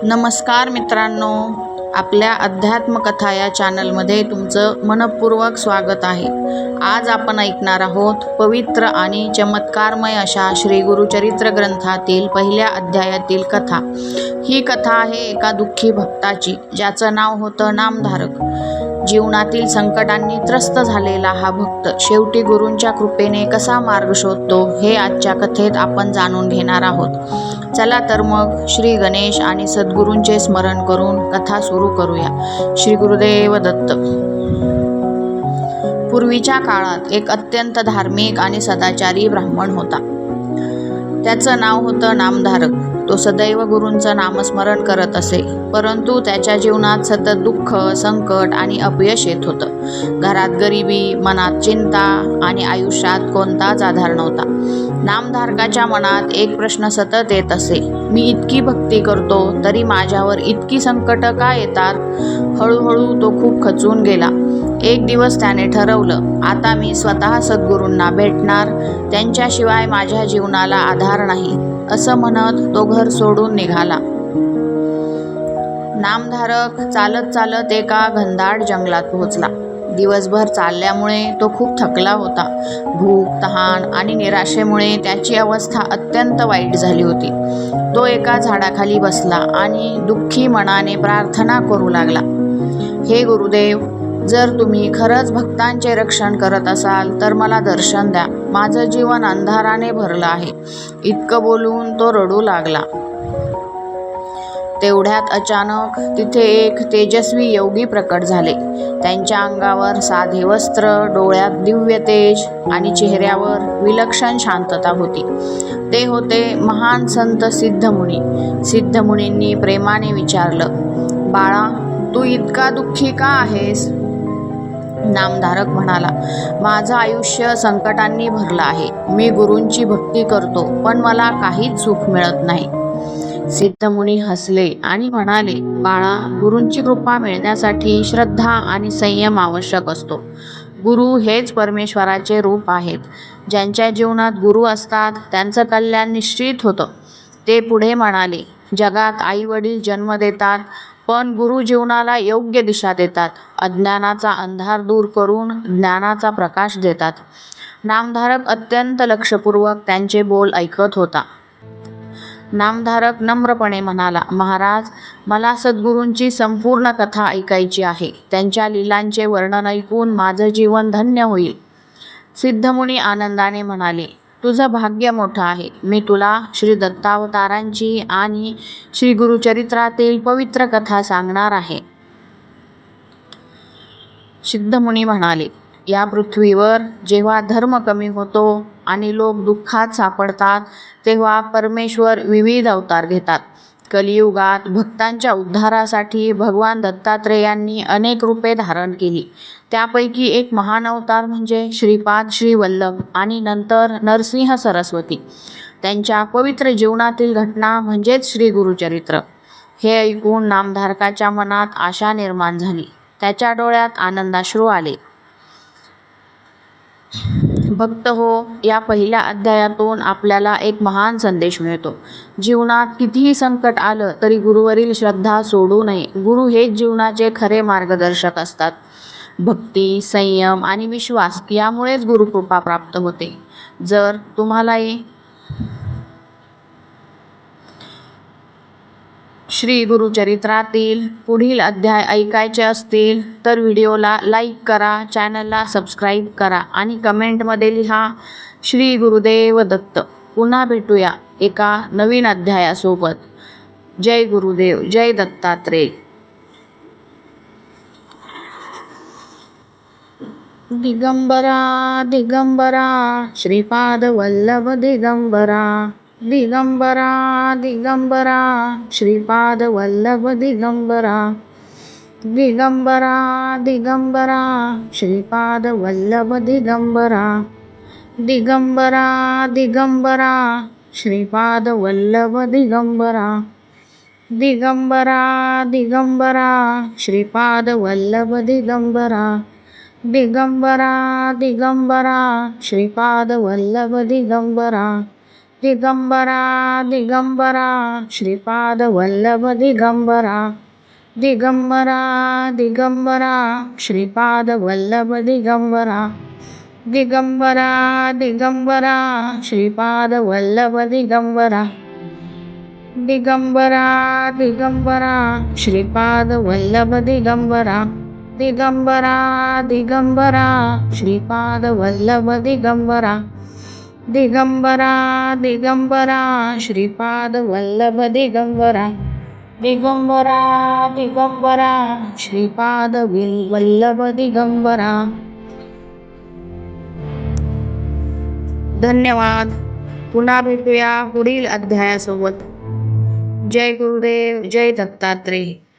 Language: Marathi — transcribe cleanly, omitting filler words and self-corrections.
नमस्कार मित्रांनो, आपल्या अध्यात्मकथा या चॅनलमध्ये तुमचं मनपूर्वक स्वागत आहे. आज आपण ऐकणार आहोत पवित्र आणि चमत्कारमय अशा श्री गुरुचरित्र ग्रंथातील पहिल्या अध्यायातील कथा. ही कथा आहे एका दुःखी भक्ताची, ज्याचं नाव होतं नामधारक. जीवनातील संकटांनी त्रस्त झालेला हा भक्त शेवटी गुरूंच्या कृपेने कसा मार्ग शोधतो हे आजच्या कथेत आपण जाणून घेणार आहोत. चला तर मग श्री गणेश आणि सद्गुरूंचे स्मरण करून कथा सुरू करूया. श्री गुरुदेव दत्त. पूर्वीच्या काळात एक अत्यंत धार्मिक आणि सदाचारी ब्राह्मण होता. त्याचं नाव होतं नामधारक. तो सदैव गुरूंचं नामस्मरण करत असे, परंतु त्याच्या जीवनात सतत दुःख, संकट आणि अपयश येत होतं. घरात गरिबी, मनात चिंता आणि आयुष्यात कोणताच आधार नव्हता. नामधारकाच्या मनात एक प्रश्न सतत येत असे, मी इतकी भक्ती करतो तरी माझ्यावर इतकी संकट का येतात? हळूहळू तो खूप खचून गेला. एक दिवस त्याने ठरवलं, आता मी स्वतः सद्गुरूंना भेटणार, त्यांच्याशिवाय माझ्या जीवनाला आधार नाही, असं म्हणत तो घर सोडून निघाला. नामधारक चालत चालत एका घनदाट जंगलात पोहोचला. दिवसभर चालल्यामुळे तो खूप थकला होता. भूक, तहान आणि निराशेमुळे त्याची अवस्था अत्यंत वाईट झाली होती. तो एका झाडाखाली बसला आणि दुःखी मनाने प्रार्थना करू लागला. हे गुरुदेव, जर तुम्ही खरंच भक्तांचे रक्षण करत असाल तर मला दर्शन द्या. माझं जीवन अंधाराने भरलं आहे. इतकं बोलून तो रडू लागला. तेवढ्यात अचानक तिथे एक तेजस्वी योगी प्रकट झाले. त्यांच्या अंगावर साधे वस्त्र, डोळ्यात दिव्य तेज आणि चेहऱ्यावर विलक्षण शांतता होती. ते होते महान संत सिद्धमुनी. सिद्धमुनींनी प्रेमाने विचारलं, बाळा, तू इतका दुःखी का आहेस? नामधारक म्हणाला, माझं आयुष्य संकटांनी भरलं आहे. मी गुरूंची भक्ती करतो, पण मला काहीच सुख मिळत नाही. सिद्धमुनी हसले आणि म्हणाले, बाळा, गुरूंची कृपा मिळण्यासाठी श्रद्धा आणि संयम आवश्यक असतो. गुरु हेच परमेश्वराचे रूप आहेत. ज्यांच्या जीवनात गुरु असतात त्यांचं कल्याण निश्चित होतं. ते पुढे म्हणाले, जगात आई वडील जन्म देतात, पण गुरु जीवनाला योग्य दिशा देतात. अज्ञानाचा अंधार दूर करून ज्ञानाचा प्रकाश देतात. नामधारक अत्यंत लक्षपूर्वक त्यांचे बोल ऐकत होता. नामधारक नम्रपणे म्हणाला, महाराज, मला सद्गुरूंची संपूर्ण कथा ऐकायची आहे. त्यांच्या लीलांचे वर्णन ऐकून माझं जीवन धन्य होईल. सिद्धमुनी आनंदाने म्हणाले, तुझं भाग्य मोठं आहे. मी तुला श्री दत्तावतारांची आणि श्री गुरुचरित्रातील पवित्र कथा सांगणार आहे. सिद्धमुनी म्हणाले, या पृथ्वीवर जेव्हा धर्म कमी होतो आणि लोक दुःखात सापडतात, तेव्हा परमेश्वर विविध अवतार घेतात. कलियुगात भक्तांच्या उद्धारासाठी भगवान दत्तात्रेयांनी अनेक रूपे धारण केली. त्यापैकी एक महान अवतार म्हणजे श्रीपाद श्री वल्लभ आणि नंतर नरसिंह सरस्वती. त्यांच्या पवित्र जीवनातील घटना म्हणजेच श्री गुरुचरित्र. हे ऐकून नामधारकाच्या मनात आशा निर्माण झाली. त्याच्या डोळ्यात आनंदाश्रू आले. भक्त हो, या पहिल्या अध्यायातून आपल्याला एक महान संदेश मिळतो. जीवनात कितीही संकट आलं तरी गुरुवरील श्रद्धा सोडू नये. गुरु हेच जीवनाचे खरे मार्गदर्शक असतात. भक्ती, संयम आणि विश्वास यामुळेच गुरुकृपा प्राप्त होते. जर तुम्हालाही श्री गुरुचरित्रातील पुढील अध्याय ऐकायचे असतील तर व्हिडिओला लाईक करा, चॅनलला सबस्क्राईब करा आणि कमेंटमध्ये लिहा, श्री गुरुदेव दत्त. पुन्हा भेटूया एका नवीन अध्यायासोबत. जय गुरुदेव, जय दत्तात्रेय. दिगंबरा दिगंबरा श्रीपाद वल्लभ दिगंबरा. दिगंबरा दिगंबरा श्रीपाद वल्लभ दिगंबरा. दिगंबरा दिगंबरा श्रीपाद वल्लभ दिगंबरा. दिगंबरा दिगंबरा श्रीपाद वल्लभ दिगंबरा. दिगंबरा दिगंबरा श्रीपाद वल्लभ दिगंबरा. दिगंबरा दिगंबरा श्रीपाद वल्लभ दिगंबरा. दिगंबरा दिगंबरा श्रीपाद वल्लभ दिगंबरा. दिगंबरा दिगंबरा श्रीपाद वल्लभ दिगंबरा. दिगंबरा दिगंबरा श्रीपाद वल्लभ दिगंबरा. दिगंबरा दिगंबरा श्रीपाद वल्लभ दिगंबरा. दिगंबरा दिगंबरा श्रीपाद वल्लभ दिगंबरा. दिगंबरा दिगंबरा श्रीपाद वल्लभ दिगंबरा. दिगंबरा दिगंबरा श्रीपाद वल्लभ दिगंबरा. धन्यवाद. पुन्हा भेटूया पुढील अध्यायासोबत. जय गुरुदेव, जय दत्तात्रेय.